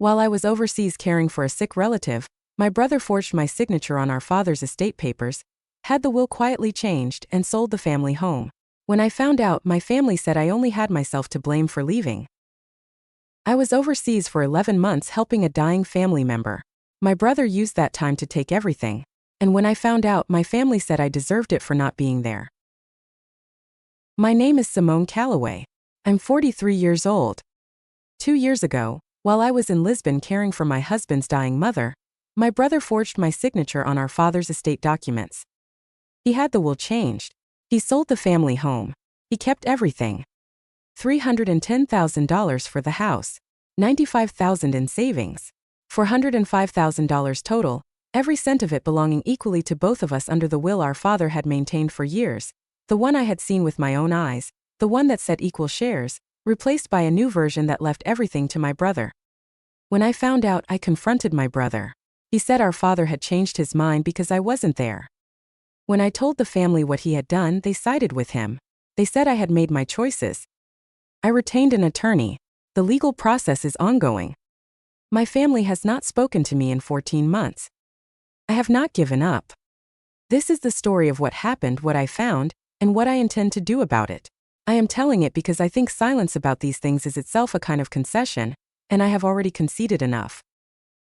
While I was overseas caring for a sick relative, my brother forged my signature on our father's estate papers, had the will quietly changed, and sold the family home. When I found out, my family said I only had myself to blame for leaving. I was overseas for 11 months helping a dying family member. My brother used that time to take everything. And when I found out, my family said I deserved it for not being there. My name is Simone Calloway. I'm 43 years old. 2 years ago, while I was in Lisbon caring for my husband's dying mother, my brother forged my signature on our father's estate documents. He had the will changed. He sold the family home. He kept everything. $310,000 for the house, $95,000 in savings, $405,000 total, every cent of it belonging equally to both of us under the will our father had maintained for years, the one I had seen with my own eyes, the one that said equal shares, replaced by a new version that left everything to my brother. When I found out, I confronted my brother. He said our father had changed his mind because I wasn't there. When I told the family what he had done, they sided with him. They said I had made my choices. I retained an attorney. The legal process is ongoing. My family has not spoken to me in 14 months. I have not given up. This is the story of what happened, what I found, and what I intend to do about it. I am telling it because I think silence about these things is itself a kind of concession, and I have already conceded enough.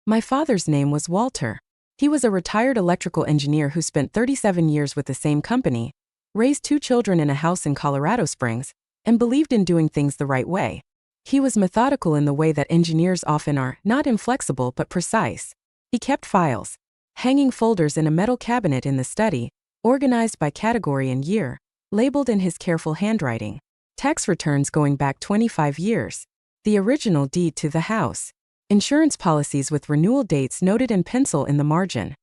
My father's name was Walter. He was a retired electrical engineer who spent 37 years with the same company, raised 2 children in a house in Colorado Springs, and believed in doing things the right way. He was methodical in the way that engineers often are, not inflexible but precise. He kept files, hanging folders in a metal cabinet in the study, organized by category and year, labeled in his careful handwriting. Tax returns going back 25 years. The original deed to the house. Insurance policies with renewal dates noted in pencil in the margin.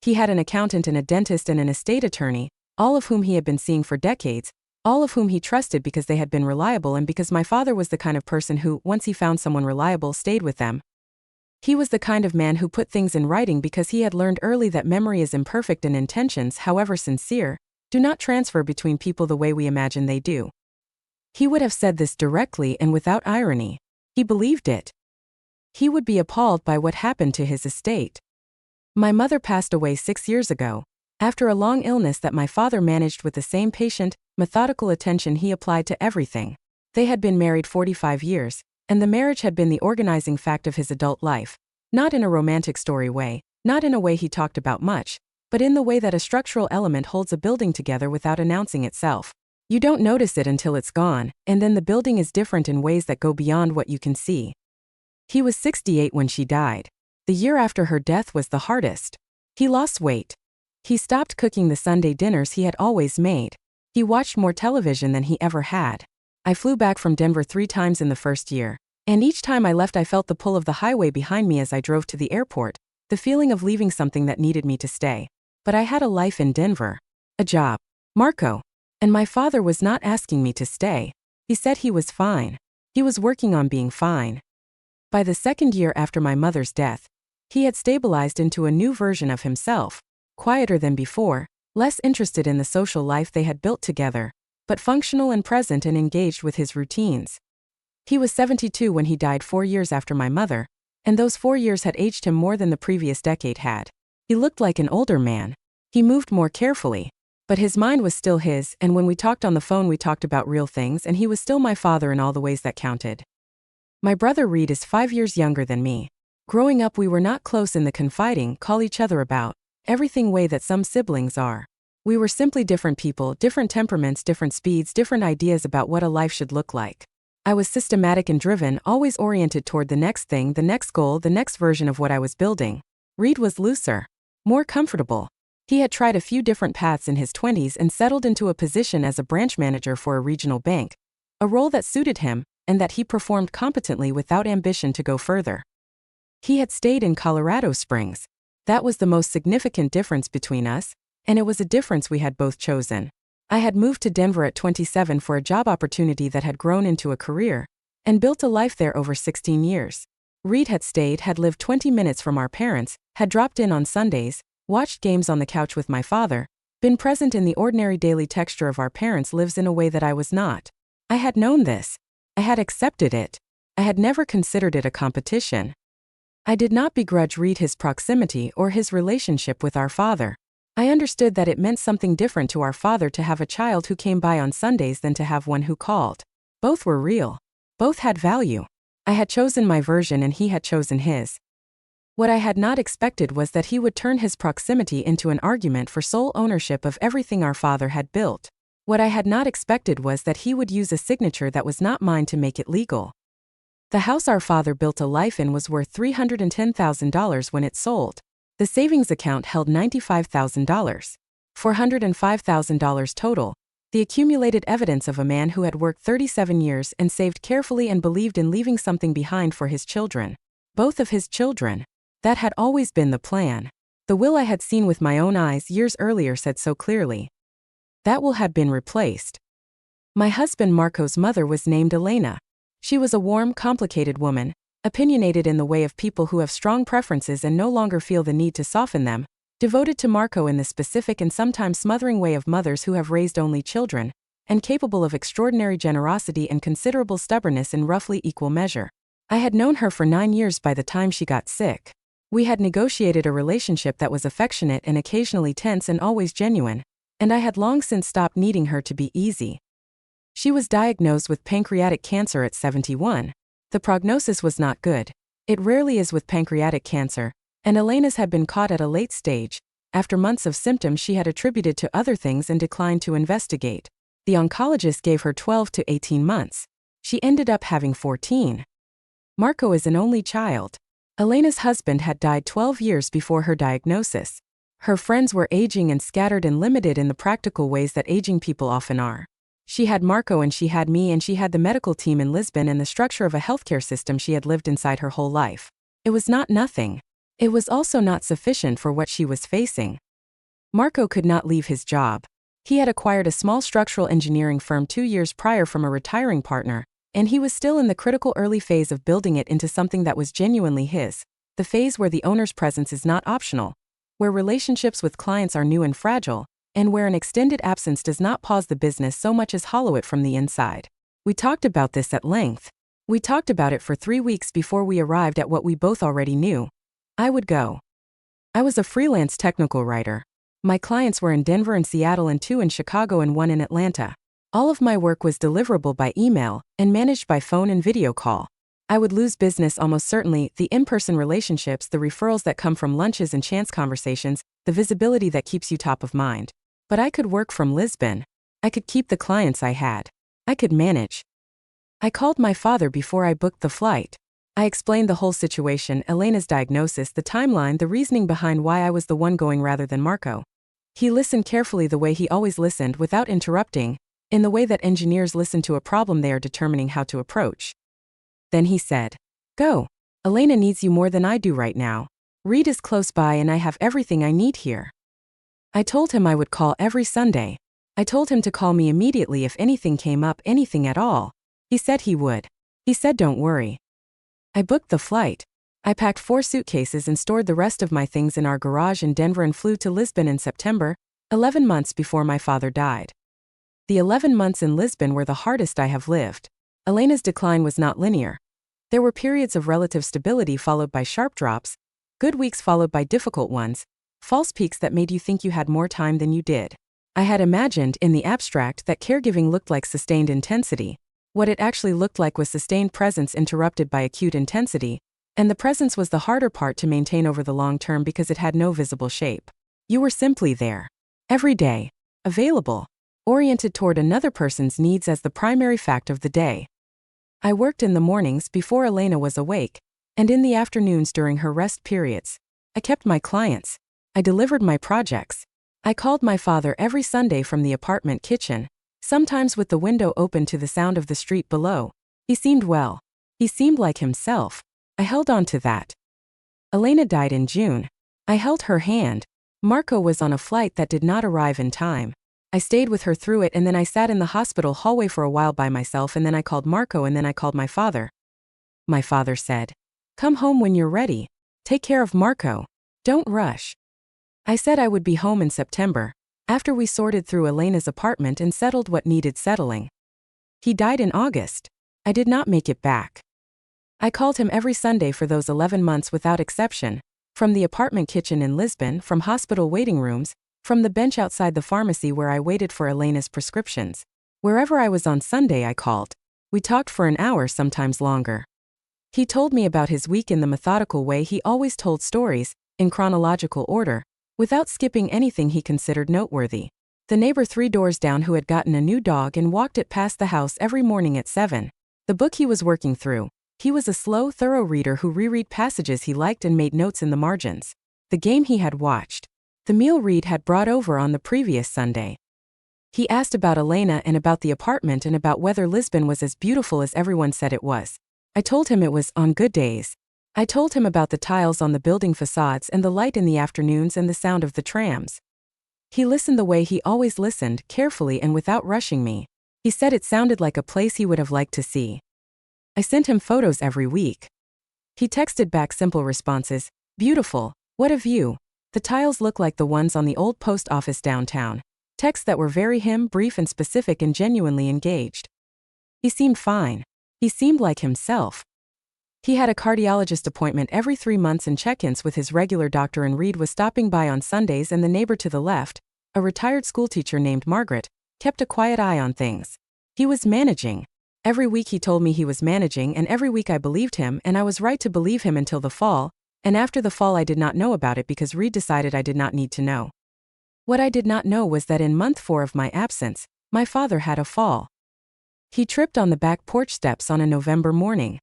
He had an accountant and a dentist and an estate attorney, all of whom he had been seeing for decades, all of whom he trusted because they had been reliable and because my father was the kind of person who, once he found someone reliable, stayed with them. He was the kind of man who put things in writing because he had learned early that memory is imperfect and intentions, however sincere, do not transfer between people the way we imagine they do. He would have said this directly and without irony. He believed it. He would be appalled by what happened to his estate. My mother passed away 6 years ago, after a long illness that my father managed with the same patient, methodical attention he applied to everything. They had been married 45 years, and the marriage had been the organizing fact of his adult life, not in a romantic story way, not in a way he talked about much, but in the way that a structural element holds a building together without announcing itself. You don't notice it until it's gone, and then the building is different in ways that go beyond what you can see. He was 68 when she died. The year after her death was the hardest. He lost weight. He stopped cooking the Sunday dinners he had always made. He watched more television than he ever had. I flew back from Denver 3 times in the first year, and each time I left I felt the pull of the highway behind me as I drove to the airport, the feeling of leaving something that needed me to stay. But I had a life in Denver. A job. Marco. And my father was not asking me to stay. He said he was fine. He was working on being fine. By the 2nd year after my mother's death, he had stabilized into a new version of himself, quieter than before, less interested in the social life they had built together, but functional and present and engaged with his routines. He was 72 when he died 4 years after my mother, and those 4 years had aged him more than the previous decade had. He looked like an older man. He moved more carefully. But his mind was still his, and when we talked on the phone we talked about real things, and he was still my father in all the ways that counted. My brother Reed is 5 years younger than me. Growing up we were not close in the confiding, call each other about everything way that some siblings are. We were simply different people, different temperaments, different speeds, different ideas about what a life should look like. I was systematic and driven, always oriented toward the next thing, the next goal, the next version of what I was building. Reed was looser, more comfortable. He had tried a few different paths in his 20s and settled into a position as a branch manager for a regional bank, a role that suited him, and that he performed competently without ambition to go further. He had stayed in Colorado Springs. That was the most significant difference between us, and it was a difference we had both chosen. I had moved to Denver at 27 for a job opportunity that had grown into a career, and built a life there over 16 years. Reed had stayed, had lived 20 minutes from our parents, had dropped in on Sundays, watched games on the couch with my father, been present in the ordinary daily texture of our parents' lives in a way that I was not. I had known this. I had accepted it. I had never considered it a competition. I did not begrudge Reed his proximity or his relationship with our father. I understood that it meant something different to our father to have a child who came by on Sundays than to have one who called. Both were real. Both had value. I had chosen my version and he had chosen his. What I had not expected was that he would turn his proximity into an argument for sole ownership of everything our father had built. What I had not expected was that he would use a signature that was not mine to make it legal. The house our father built a life in was worth $310,000 when it sold. The savings account held $95,000. $405,000 total. The accumulated evidence of a man who had worked 37 years and saved carefully and believed in leaving something behind for his children. Both of his children. That had always been the plan. The will I had seen with my own eyes years earlier said so clearly. That will had been replaced. My husband Marco's mother was named Elena. She was a warm, complicated woman, opinionated in the way of people who have strong preferences and no longer feel the need to soften them, devoted to Marco in the specific and sometimes smothering way of mothers who have raised only children, and capable of extraordinary generosity and considerable stubbornness in roughly equal measure. I had known her for 9 years by the time she got sick. We had negotiated a relationship that was affectionate and occasionally tense and always genuine, and I had long since stopped needing her to be easy. She was diagnosed with pancreatic cancer at 71. The prognosis was not good. It rarely is with pancreatic cancer, and Elena's had been caught at a late stage, after months of symptoms she had attributed to other things and declined to investigate. The oncologist gave her 12 to 18 months. She ended up having 14. Marco is an only child. Elena's husband had died 12 years before her diagnosis. Her friends were aging and scattered and limited in the practical ways that aging people often are. She had Marco and she had me and she had the medical team in Lisbon and the structure of a healthcare system she had lived inside her whole life. It was not nothing. It was also not sufficient for what she was facing. Marco could not leave his job. He had acquired a small structural engineering firm 2 years prior from a retiring partner, and he was still in the critical early phase of building it into something that was genuinely his, the phase where the owner's presence is not optional, where relationships with clients are new and fragile, and where an extended absence does not pause the business so much as hollow it from the inside. We talked about this at length. We talked about it for 3 weeks before we arrived at what we both already knew. I would go. I was a freelance technical writer. My clients were in Denver and Seattle and 2 in Chicago and 1 in Atlanta. All of my work was deliverable by email and managed by phone and video call. I would lose business almost certainly, the in-person relationships, the referrals that come from lunches and chance conversations, the visibility that keeps you top of mind. But I could work from Lisbon. I could keep the clients I had. I could manage. I called my father before I booked the flight. I explained the whole situation, Elena's diagnosis, the timeline, the reasoning behind why I was the one going rather than Marco. He listened carefully the way he always listened without interrupting, in the way that engineers listen to a problem they are determining how to approach. Then he said, "Go. Elena needs you more than I do right now. Reed is close by and I have everything I need here." I told him I would call every Sunday. I told him to call me immediately if anything came up, anything at all. He said he would. He said don't worry. I booked the flight. I packed 4 suitcases and stored the rest of my things in our garage in Denver and flew to Lisbon in September, 11 months before my father died. The 11 months in Lisbon were the hardest I have lived. Elena's decline was not linear. There were periods of relative stability followed by sharp drops, good weeks followed by difficult ones, false peaks that made you think you had more time than you did. I had imagined, in the abstract, that caregiving looked like sustained intensity. What it actually looked like was sustained presence interrupted by acute intensity, and the presence was the harder part to maintain over the long term because it had no visible shape. You were simply there. Every day. Available. Oriented toward another person's needs as the primary fact of the day. I worked in the mornings before Elena was awake, and in the afternoons during her rest periods. I kept my clients. I delivered my projects. I called my father every Sunday from the apartment kitchen, sometimes with the window open to the sound of the street below. He seemed well. He seemed like himself. I held on to that. Elena died in June. I held her hand. Marco was on a flight that did not arrive in time. I stayed with her through it and then I sat in the hospital hallway for a while by myself and then I called Marco and then I called my father. My father said, "Come home when you're ready. Take care of Marco. Don't rush." I said I would be home in September, after we sorted through Elena's apartment and settled what needed settling. He died in August. I did not make it back. I called him every Sunday for those 11 months without exception, from the apartment kitchen in Lisbon, from hospital waiting rooms, from the bench outside the pharmacy where I waited for Elena's prescriptions. Wherever I was on Sunday I called. We talked for an hour, sometimes longer. He told me about his week in the methodical way he always told stories, in chronological order, without skipping anything he considered noteworthy. The neighbor 3 doors down who had gotten a new dog and walked it past the house every morning at 7. The book he was working through. He was a slow, thorough reader who reread passages he liked and made notes in the margins. The game he had watched. The meal Reed had brought over on the previous Sunday. He asked about Elena and about the apartment and about whether Lisbon was as beautiful as everyone said it was. I told him it was, on good days. I told him about the tiles on the building facades and the light in the afternoons and the sound of the trams. He listened the way he always listened, carefully and without rushing me. He said it sounded like a place he would have liked to see. I sent him photos every week. He texted back simple responses. Beautiful. What a view. The tiles look like the ones on the old post office downtown. Texts that were very him, brief and specific and genuinely engaged. He seemed fine. He seemed like himself. He had a cardiologist appointment every 3 months and check-ins with his regular doctor, and Reed was stopping by on Sundays, and the neighbor to the left, a retired schoolteacher named Margaret, kept a quiet eye on things. He was managing. Every week he told me he was managing, and every week I believed him, and I was right to believe him until the fall, and after the fall I did not know about it because Reed decided I did not need to know. What I did not know was that in month 4 of my absence, my father had a fall. He tripped on the back porch steps on a November morning.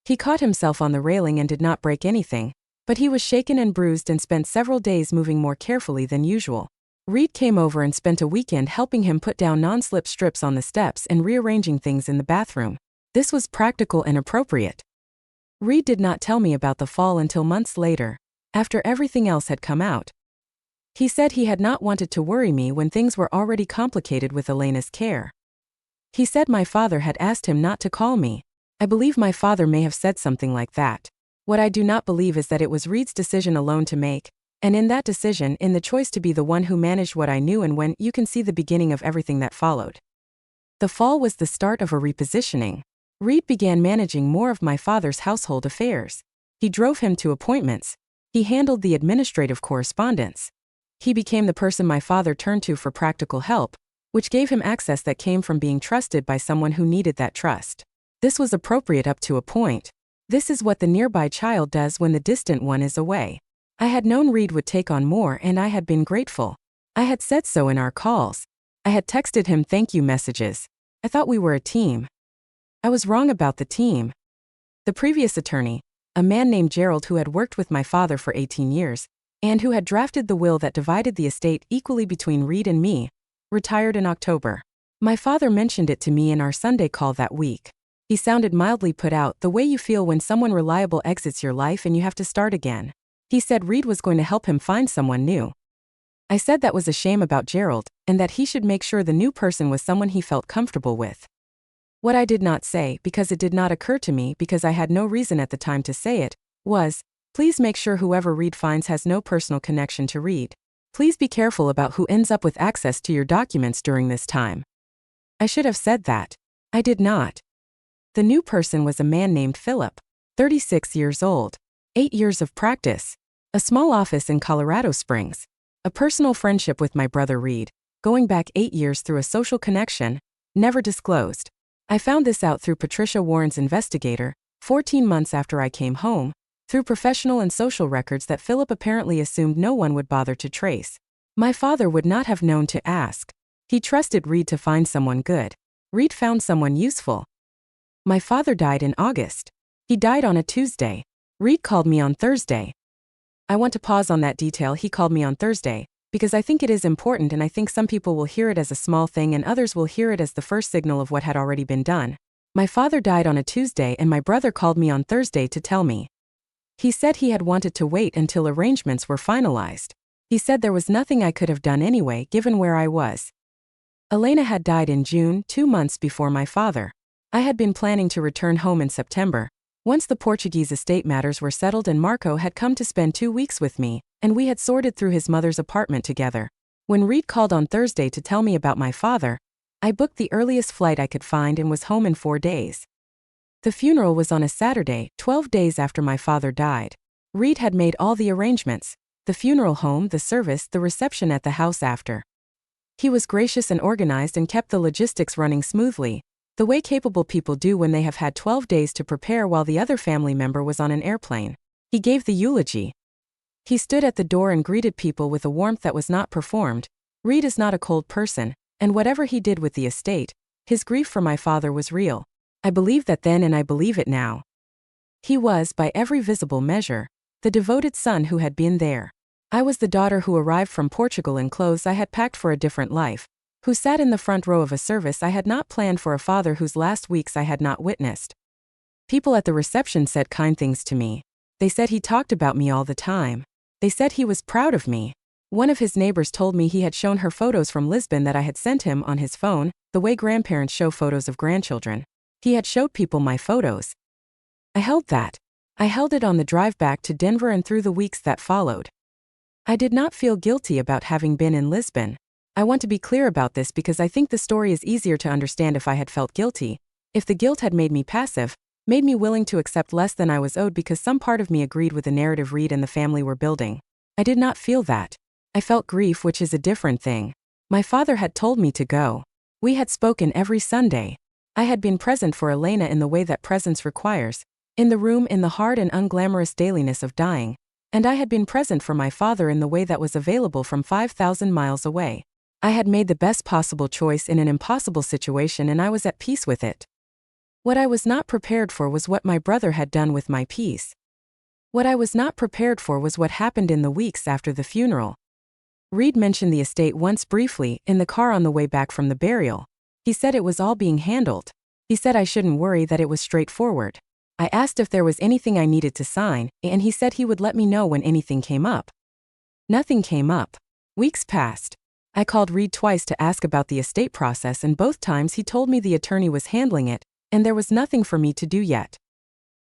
He caught himself on the railing and did not break anything, but he was shaken and bruised and spent several days moving more carefully than usual. Reed came over and spent a weekend helping him put down non-slip strips on the steps and rearranging things in the bathroom. This was practical and appropriate. Reed did not tell me about the fall until months later, after everything else had come out. He said he had not wanted to worry me when things were already complicated with Elena's care. He said my father had asked him not to call me. I believe my father may have said something like that. What I do not believe is that it was Reed's decision alone to make, and in that decision, in the choice to be the one who managed what I knew and when, you can see the beginning of everything that followed. The fall was the start of a repositioning. Reed began managing more of my father's household affairs. He drove him to appointments. He handled the administrative correspondence. He became the person my father turned to for practical help, which gave him access that came from being trusted by someone who needed that trust. This was appropriate up to a point. This is what the nearby child does when the distant one is away. I had known Reed would take on more, and I had been grateful. I had said so in our calls. I had texted him thank you messages. I thought we were a team. I was wrong about the team. The previous attorney, a man named Gerald who had worked with my father for 18 years, and who had drafted the will that divided the estate equally between Reed and me, retired in October. My father mentioned it to me in our Sunday call that week. He sounded mildly put out, the way you feel when someone reliable exits your life and you have to start again. He said Reed was going to help him find someone new. I said that was a shame about Gerald, and that he should make sure the new person was someone he felt comfortable with. What I did not say, because it did not occur to me because I had no reason at the time to say it, was, please make sure whoever Reed finds has no personal connection to Reed. Please be careful about who ends up with access to your documents during this time. I should have said that. I did not. The new person was a man named Philip, 36 years old, 8 years of practice, a small office in Colorado Springs, a personal friendship with my brother Reed, going back 8 years through a social connection, never disclosed. I found this out through Patricia Warren's investigator, 14 months after I came home, through professional and social records that Philip apparently assumed no one would bother to trace. My father would not have known to ask. He trusted Reed to find someone good. Reed found someone useful. My father died in August. He died on a Tuesday. Reed called me on Thursday. I want to pause on that detail. He called me on Thursday, because I think it is important, and I think some people will hear it as a small thing and others will hear it as the first signal of what had already been done. My father died on a Tuesday and my brother called me on Thursday to tell me. He said he had wanted to wait until arrangements were finalized. He said there was nothing I could have done anyway, given where I was. Elena had died in June, 2 months before my father. I had been planning to return home in September, once the Portuguese estate matters were settled, and Marco had come to spend 2 weeks with me, and we had sorted through his mother's apartment together. When Reed called on Thursday to tell me about my father, I booked the earliest flight I could find and was home in 4 days. The funeral was on a Saturday, 12 days after my father died. Reed had made all the arrangements: the funeral home, the service, the reception at the house after. He was gracious and organized and kept the logistics running smoothly, the way capable people do when they have had 12 days to prepare while the other family member was on an airplane. He gave the eulogy. He stood at the door and greeted people with a warmth that was not performed. Reed is not a cold person, and whatever he did with the estate, his grief for my father was real. I believed that then and I believe it now. He was, by every visible measure, the devoted son who had been there. I was the daughter who arrived from Portugal in clothes I had packed for a different life, who sat in the front row of a service I had not planned for a father whose last weeks I had not witnessed. People at the reception said kind things to me. They said he talked about me all the time. They said he was proud of me. One of his neighbors told me he had shown her photos from Lisbon that I had sent him on his phone, the way grandparents show photos of grandchildren. He had showed people my photos. I held that. I held it on the drive back to Denver and through the weeks that followed. I did not feel guilty about having been in Lisbon. I want to be clear about this because I think the story is easier to understand if I had felt guilty, if the guilt had made me passive, made me willing to accept less than I was owed because some part of me agreed with the narrative Reed and the family were building. I did not feel that. I felt grief, which is a different thing. My father had told me to go. We had spoken every Sunday. I had been present for Elena in the way that presence requires, in the room, in the hard and unglamorous dailiness of dying, and I had been present for my father in the way that was available from 5,000 miles away. I had made the best possible choice in an impossible situation and I was at peace with it. What I was not prepared for was what my brother had done with my peace. What I was not prepared for was what happened in the weeks after the funeral. Reed mentioned the estate once briefly, in the car on the way back from the burial. He said it was all being handled. He said I shouldn't worry, that it was straightforward. I asked if there was anything I needed to sign, and he said he would let me know when anything came up. Nothing came up. Weeks passed. I called Reed twice to ask about the estate process and both times he told me the attorney was handling it, and there was nothing for me to do yet.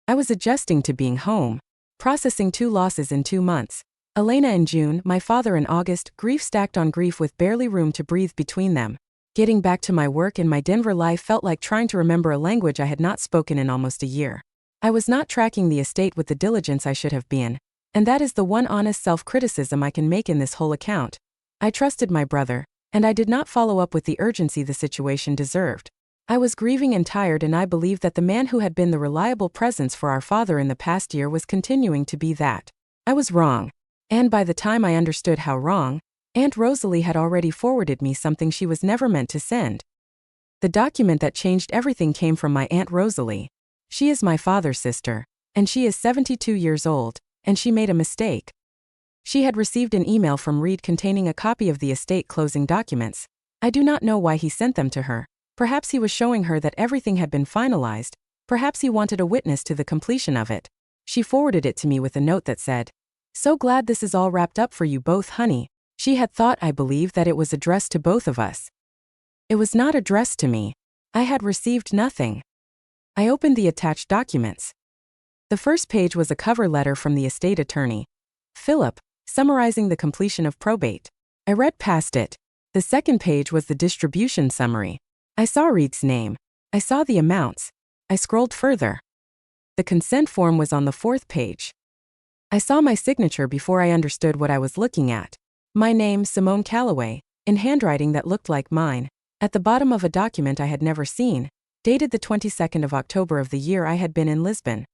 I was adjusting to being home, processing 2 losses in 2 months. Elena in June, my father in August, grief stacked on grief with barely room to breathe between them. Getting back to my work in my Denver life felt like trying to remember a language I had not spoken in almost a year. I was not tracking the estate with the diligence I should have been, and that is the one honest self-criticism I can make in this whole account. I trusted my brother, and I did not follow up with the urgency the situation deserved. I was grieving and tired, and I believed that the man who had been the reliable presence for our father in the past year was continuing to be that. I was wrong. And by the time I understood how wrong, Aunt Rosalie had already forwarded me something she was never meant to send. The document that changed everything came from my Aunt Rosalie. She is my father's sister, and she is 72 years old, and she made a mistake. She had received an email from Reed containing a copy of the estate closing documents. I do not know why he sent them to her. Perhaps he was showing her that everything had been finalized. Perhaps he wanted a witness to the completion of it. She forwarded it to me with a note that said, "So glad this is all wrapped up for you both, honey." She had thought, I believe, that it was addressed to both of us. It was not addressed to me. I had received nothing. I opened the attached documents. The first page was a cover letter from the estate attorney, Philip, summarizing the completion of probate. I read past it. The second page was the distribution summary. I saw Reed's name. I saw the amounts. I scrolled further. The consent form was on the 4th page. I saw my signature before I understood what I was looking at. My name, Simone Calloway, in handwriting that looked like mine, at the bottom of a document I had never seen, dated the 22nd of October of the year I had been in Lisbon.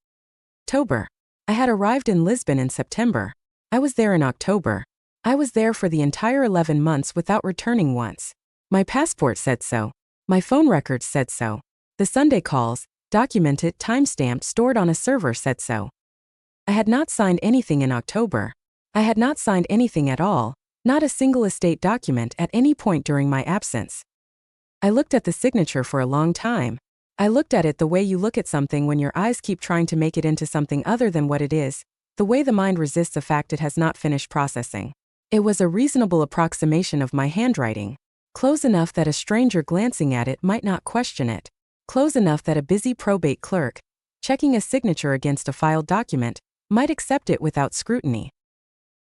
October. I had arrived in Lisbon in September. I was there in October. I was there for the entire 11 months without returning once. My passport said so. My phone records said so. The Sunday calls, documented, time-stamped, stored on a server, said so. I had not signed anything in October. I had not signed anything at all, not a single estate document at any point during my absence. I looked at the signature for a long time. I looked at it the way you look at something when your eyes keep trying to make it into something other than what it is, the way the mind resists a fact it has not finished processing. It was a reasonable approximation of my handwriting, close enough that a stranger glancing at it might not question it, close enough that a busy probate clerk, checking a signature against a filed document, might accept it without scrutiny.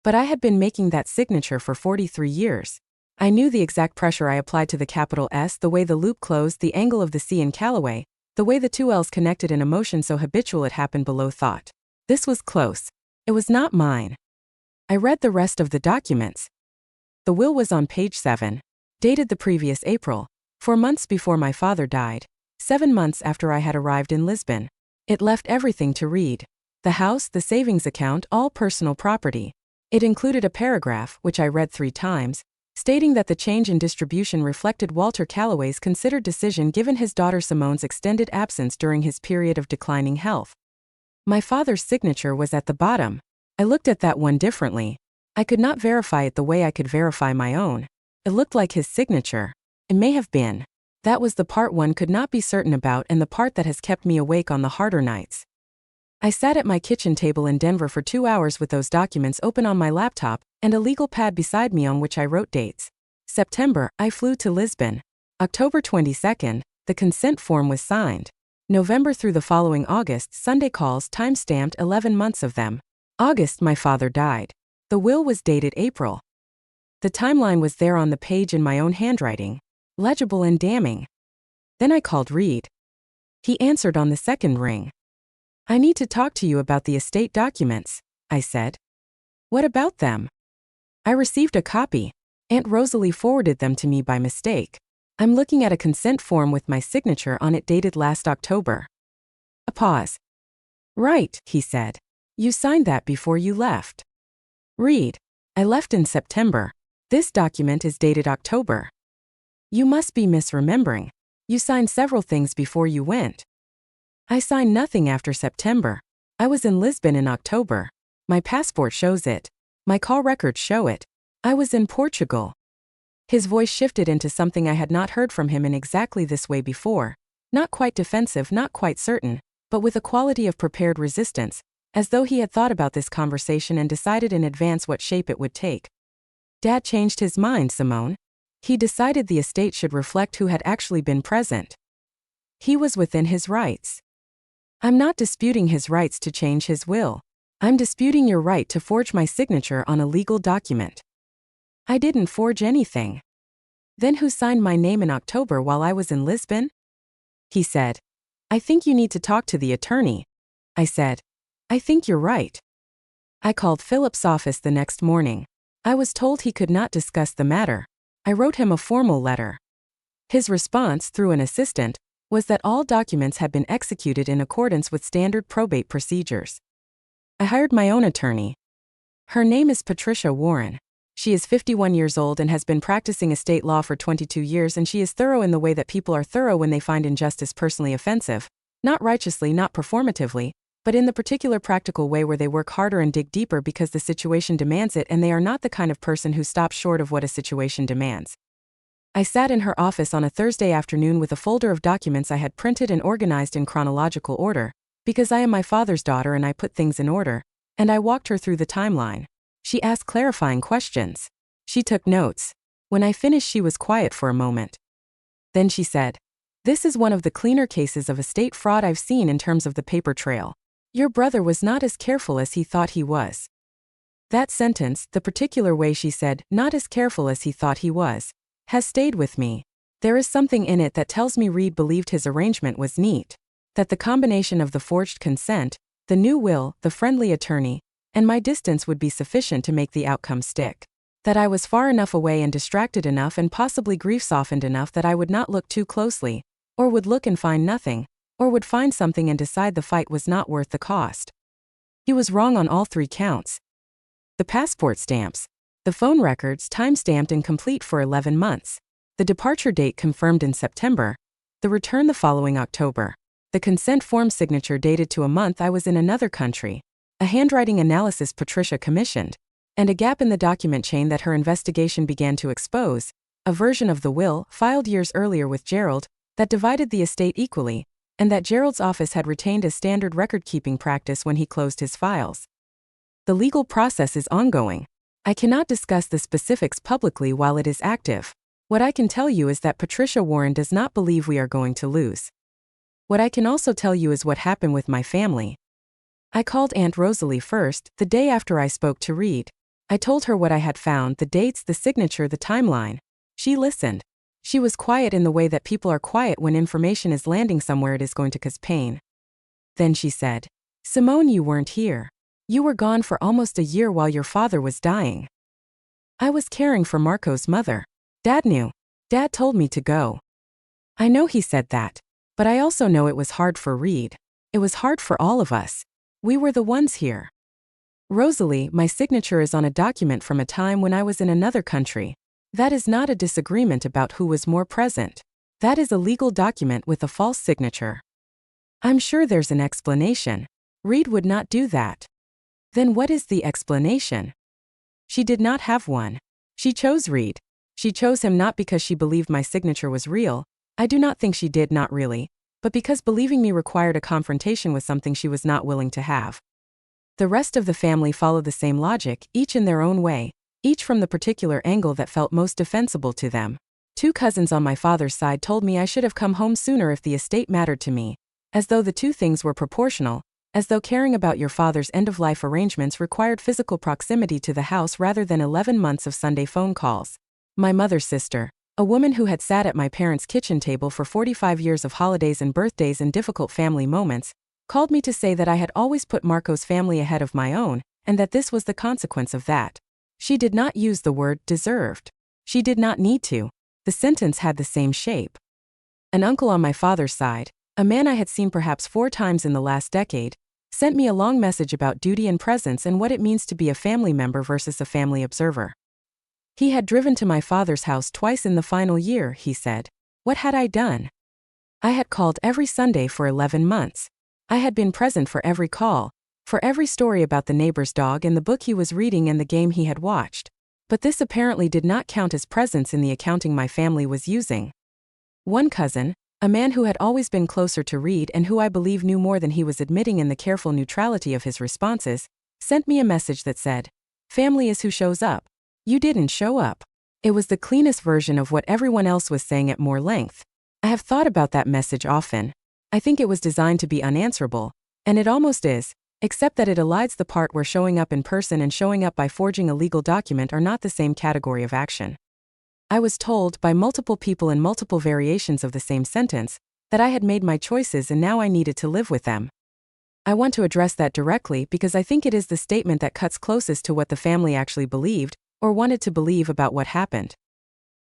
But I had been making that signature for 43 years. I knew the exact pressure I applied to the capital S, the way the loop closed, the angle of the C in Calloway, The way the two L's connected in emotion so habitual it happened below thought. This was close. It was not mine. I read the rest of the documents. The will was on page 7, dated the previous April, 4 months before my father died, 7 months after I had arrived in Lisbon. It left everything to Reed. The house, the savings account, all personal property. It included a paragraph, which I read 3 times, stating that the change in distribution reflected Walter Calloway's considered decision given his daughter Simone's extended absence during his period of declining health. My father's signature was at the bottom. I looked at that one differently. I could not verify it the way I could verify my own. It looked like his signature. It may have been. That was the part one could not be certain about and the part that has kept me awake on the harder nights. I sat at my kitchen table in Denver for 2 hours with those documents open on my laptop and a legal pad beside me on which I wrote dates. September, I flew to Lisbon. October 22nd, the consent form was signed. November through the following August, Sunday calls time-stamped 11 months of them. August, my father died. The will was dated April. The timeline was there on the page in my own handwriting, legible and damning. Then I called Reed. He answered on the second ring. I need to talk to you about the estate documents, I said. What about them? I received a copy. Aunt Rosalie forwarded them to me by mistake. I'm looking at a consent form with my signature on it dated last October. A pause. Right, he said. You signed that before you left. Reed. I left in September. This document is dated October. You must be misremembering. You signed several things before you went. I signed nothing after September. I was in Lisbon in October. My passport shows it. My call records show it. I was in Portugal. His voice shifted into something I had not heard from him in exactly this way before. Not quite defensive, not quite certain, but with a quality of prepared resistance, as though he had thought about this conversation and decided in advance what shape it would take. Dad changed his mind, Simone. He decided the estate should reflect who had actually been present. He was within his rights. I'm not disputing his rights to change his will. I'm disputing your right to forge my signature on a legal document. I didn't forge anything. Then who signed my name in October while I was in Lisbon? He said. I think you need to talk to the attorney. I said. I think you're right. I called Philip's office the next morning. I was told he could not discuss the matter. I wrote him a formal letter. His response, through an assistant, was that all documents had been executed in accordance with standard probate procedures. I hired my own attorney. Her name is Patricia Warren. She is 51 years old and has been practicing estate law for 22 years, and she is thorough in the way that people are thorough when they find injustice personally offensive, not righteously, not performatively, but in the particular practical way where they work harder and dig deeper because the situation demands it, and they are not the kind of person who stops short of what a situation demands. I sat in her office on a Thursday afternoon with a folder of documents I had printed and organized in chronological order, because I am my father's daughter and I put things in order, and I walked her through the timeline. She asked clarifying questions. She took notes. When I finished, she was quiet for a moment. Then she said, "This is one of the cleaner cases of estate fraud I've seen in terms of the paper trail. Your brother was not as careful as he thought he was." That sentence, the particular way she said, "not as careful as he thought he was," has stayed with me. There is something in it that tells me Reed believed his arrangement was neat. That the combination of the forged consent, the new will, the friendly attorney, and my distance would be sufficient to make the outcome stick. That I was far enough away and distracted enough and possibly grief-softened enough that I would not look too closely, or would look and find nothing, or would find something and decide the fight was not worth the cost. He was wrong on all 3 counts. The passport stamps. The phone records time-stamped and complete for 11 months. The departure date confirmed in September. The return the following October. The consent form signature dated to a month I was in another country. A handwriting analysis Patricia commissioned. And a gap in the document chain that her investigation began to expose. A version of the will, filed years earlier with Gerald, that divided the estate equally, and that Gerald's office had retained as standard record-keeping practice when he closed his files. The legal process is ongoing. I cannot discuss the specifics publicly while it is active. What I can tell you is that Patricia Warren does not believe we are going to lose. What I can also tell you is what happened with my family. I called Aunt Rosalie first, the day after I spoke to Reed. I told her what I had found, the dates, the signature, the timeline. She listened. She was quiet in the way that people are quiet when information is landing somewhere it is going to cause pain. Then she said, "Simone, you weren't here. You were gone for almost a year while your father was dying." I was caring for Marco's mother. Dad knew. Dad told me to go. I know he said that, but I also know it was hard for Reed. It was hard for all of us. We were the ones here. Rosalie, my signature is on a document from a time when I was in another country. That is not a disagreement about who was more present. That is a legal document with a false signature. I'm sure there's an explanation. Reed would not do that. Then what is the explanation? She did not have one. She chose Reed. She chose him not because she believed my signature was real. I do not think she did, not really, but because believing me required a confrontation with something she was not willing to have. The rest of the family followed the same logic, each in their own way, each from the particular angle that felt most defensible to them. 2 cousins on my father's side told me I should have come home sooner if the estate mattered to me, as though the two things were proportional, as though caring about your father's end-of-life arrangements required physical proximity to the house rather than 11 months of Sunday phone calls. My mother's sister, a woman who had sat at my parents' kitchen table for 45 years of holidays and birthdays and difficult family moments, called me to say that I had always put Marco's family ahead of my own, and that this was the consequence of that. She did not use the word deserved. She did not need to. The sentence had the same shape. An uncle on my father's side, a man I had seen perhaps 4 times in the last decade, sent me a long message about duty and presence and what it means to be a family member versus a family observer. He had driven to my father's house twice in the final year, he said. What had I done? I had called every Sunday for 11 months. I had been present for every call, for every story about the neighbor's dog and the book he was reading and the game he had watched. But this apparently did not count as presence in the accounting my family was using. One cousin, a man who had always been closer to Reed and who I believe knew more than he was admitting in the careful neutrality of his responses, sent me a message that said, "Family is who shows up. You didn't show up." It was the cleanest version of what everyone else was saying at more length. I have thought about that message often. I think it was designed to be unanswerable, and it almost is, except that it elides the part where showing up in person and showing up by forging a legal document are not the same category of action. I was told by multiple people in multiple variations of the same sentence that I had made my choices and now I needed to live with them. I want to address that directly because I think it is the statement that cuts closest to what the family actually believed or wanted to believe about what happened.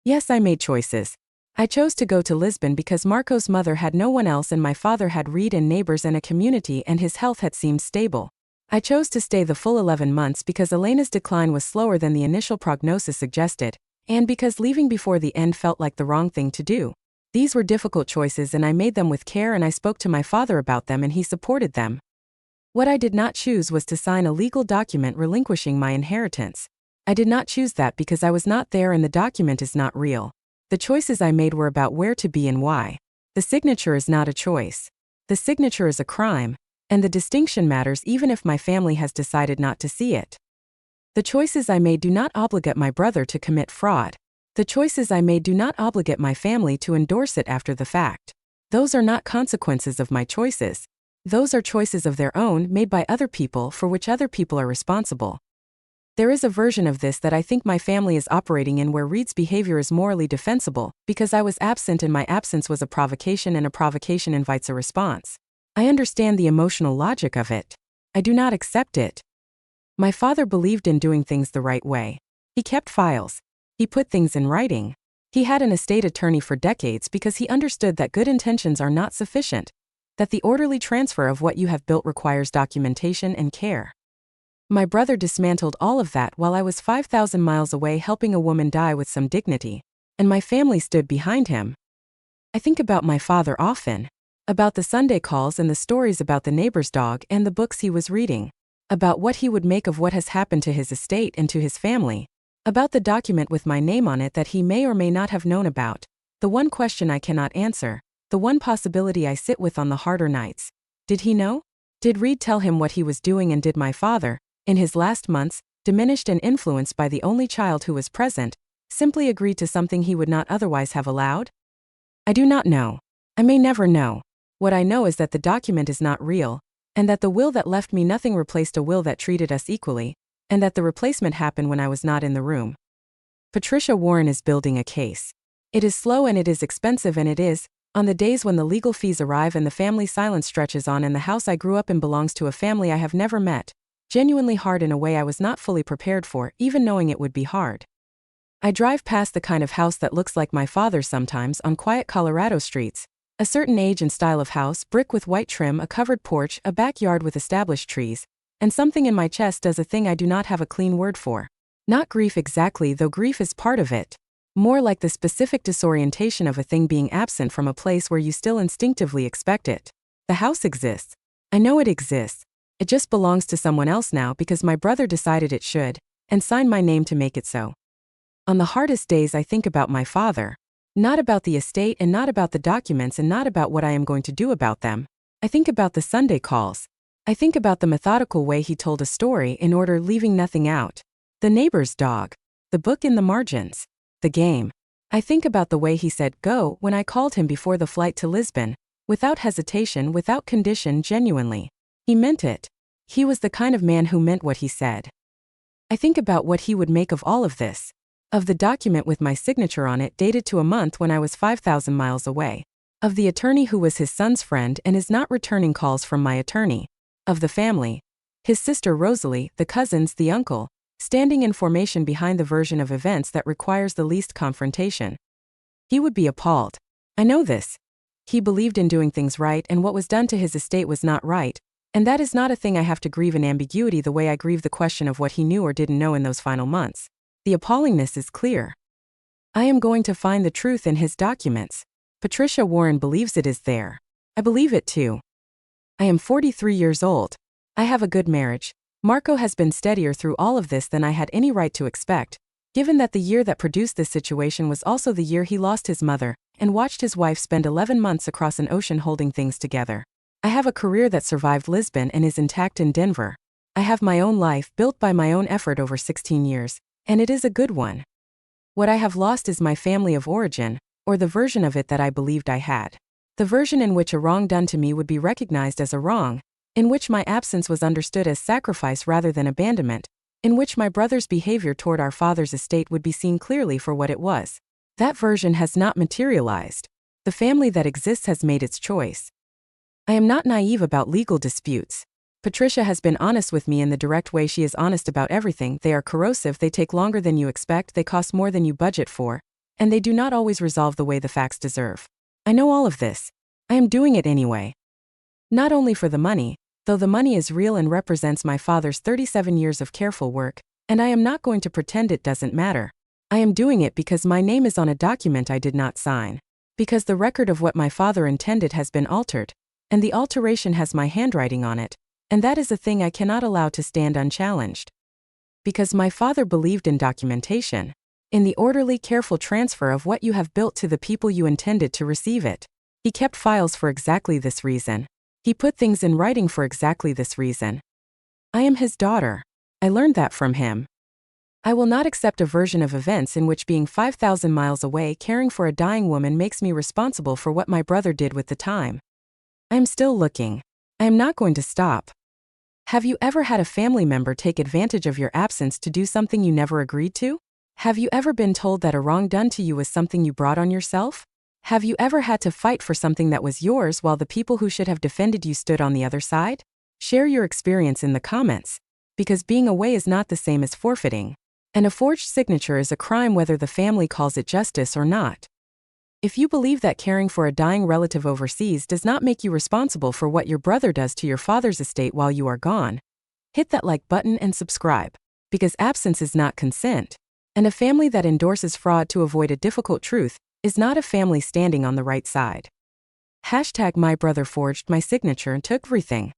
Yes, I made choices. I chose to go to Lisbon because Marco's mother had no one else and my father had Reed and neighbors and a community and his health had seemed stable. I chose to stay the full 11 months because Elena's decline was slower than the initial prognosis suggested, and because leaving before the end felt like the wrong thing to do. These were difficult choices and I made them with care and I spoke to my father about them and he supported them. What I did not choose was to sign a legal document relinquishing my inheritance. I did not choose that because I was not there and the document is not real. The choices I made were about where to be and why. The signature is not a choice. The signature is a crime, and the distinction matters even if my family has decided not to see it. The choices I made do not obligate my brother to commit fraud. The choices I made do not obligate my family to endorse it after the fact. Those are not consequences of my choices. Those are choices of their own made by other people for which other people are responsible. There is a version of this that I think my family is operating in where Reed's behavior is morally defensible, because I was absent and my absence was a provocation and a provocation invites a response. I understand the emotional logic of it. I do not accept it. My father believed in doing things the right way. He kept files. He put things in writing. He had an estate attorney for decades because he understood that good intentions are not sufficient, that the orderly transfer of what you have built requires documentation and care. My brother dismantled all of that while I was 5,000 miles away helping a woman die with some dignity, and my family stood behind him. I think about my father often, about the Sunday calls and the stories about the neighbor's dog and the books he was reading, about what he would make of what has happened to his estate and to his family, about the document with my name on it that he may or may not have known about, the one question I cannot answer, the one possibility I sit with on the harder nights. Did he know? Did Reed tell him what he was doing, and did my father, in his last months, diminished and influenced by the only child who was present, simply agree to something he would not otherwise have allowed? I do not know. I may never know. What I know is that the document is not real, and that the will that left me nothing replaced a will that treated us equally, and that the replacement happened when I was not in the room. Patricia Warren is building a case. It is slow and it is expensive and it is, on the days when the legal fees arrive and the family silence stretches on and the house I grew up in belongs to a family I have never met, genuinely hard in a way I was not fully prepared for, even knowing it would be hard. I drive past the kind of house that looks like my father's sometimes on quiet Colorado streets, a certain age and style of house, brick with white trim, a covered porch, a backyard with established trees, and something in my chest does a thing I do not have a clean word for. Not grief exactly, though grief is part of it. More like the specific disorientation of a thing being absent from a place where you still instinctively expect it. The house exists. I know it exists. It just belongs to someone else now because my brother decided it should, and signed my name to make it so. On the hardest days I think about my father. Not about the estate and not about the documents and not about what I am going to do about them. I think about the Sunday calls. I think about the methodical way he told a story in order, leaving nothing out. The neighbor's dog. The book in the margins. The game. I think about the way he said go when I called him before the flight to Lisbon, without hesitation, without condition, genuinely. He meant it. He was the kind of man who meant what he said. I think about what he would make of all of this. Of the document with my signature on it dated to a month when I was 5,000 miles away. Of the attorney who was his son's friend and is not returning calls from my attorney. Of the family. His sister Rosalie, the cousins, the uncle, standing in formation behind the version of events that requires the least confrontation. He would be appalled. I know this. He believed in doing things right and what was done to his estate was not right, and that is not a thing I have to grieve in ambiguity the way I grieve the question of what he knew or didn't know in those final months. The appallingness is clear. I am going to find the truth in his documents. Patricia Warren believes it is there. I believe it too. I am 43 years old. I have a good marriage. Marco has been steadier through all of this than I had any right to expect, given that the year that produced this situation was also the year he lost his mother and watched his wife spend 11 months across an ocean holding things together. I have a career that survived Lisbon and is intact in Denver. I have my own life built by my own effort over 16 years, and it is a good one. What I have lost is my family of origin, or the version of it that I believed I had. The version in which a wrong done to me would be recognized as a wrong, in which my absence was understood as sacrifice rather than abandonment, in which my brother's behavior toward our father's estate would be seen clearly for what it was. That version has not materialized. The family that exists has made its choice. I am not naive about legal disputes. Patricia has been honest with me in the direct way she is honest about everything. They are corrosive, they take longer than you expect, they cost more than you budget for, and they do not always resolve the way the facts deserve. I know all of this. I am doing it anyway. Not only for the money, though the money is real and represents my father's 37 years of careful work, and I am not going to pretend it doesn't matter. I am doing it because my name is on a document I did not sign. Because the record of what my father intended has been altered, and the alteration has my handwriting on it, and that is a thing I cannot allow to stand unchallenged. Because my father believed in documentation, in the orderly, careful transfer of what you have built to the people you intended to receive it. He kept files for exactly this reason. He put things in writing for exactly this reason. I am his daughter. I learned that from him. I will not accept a version of events in which being 5,000 miles away caring for a dying woman makes me responsible for what my brother did with the time. I am still looking. I am not going to stop. Have you ever had a family member take advantage of your absence to do something you never agreed to? Have you ever been told that a wrong done to you was something you brought on yourself? Have you ever had to fight for something that was yours while the people who should have defended you stood on the other side? Share your experience in the comments. Because being away is not the same as forfeiting. And a forged signature is a crime whether the family calls it justice or not. If you believe that caring for a dying relative overseas does not make you responsible for what your brother does to your father's estate while you are gone, hit that like button and subscribe. Because absence is not consent. And a family that endorses fraud to avoid a difficult truth is not a family standing on the right side. #MyBrother forged my signature and took everything.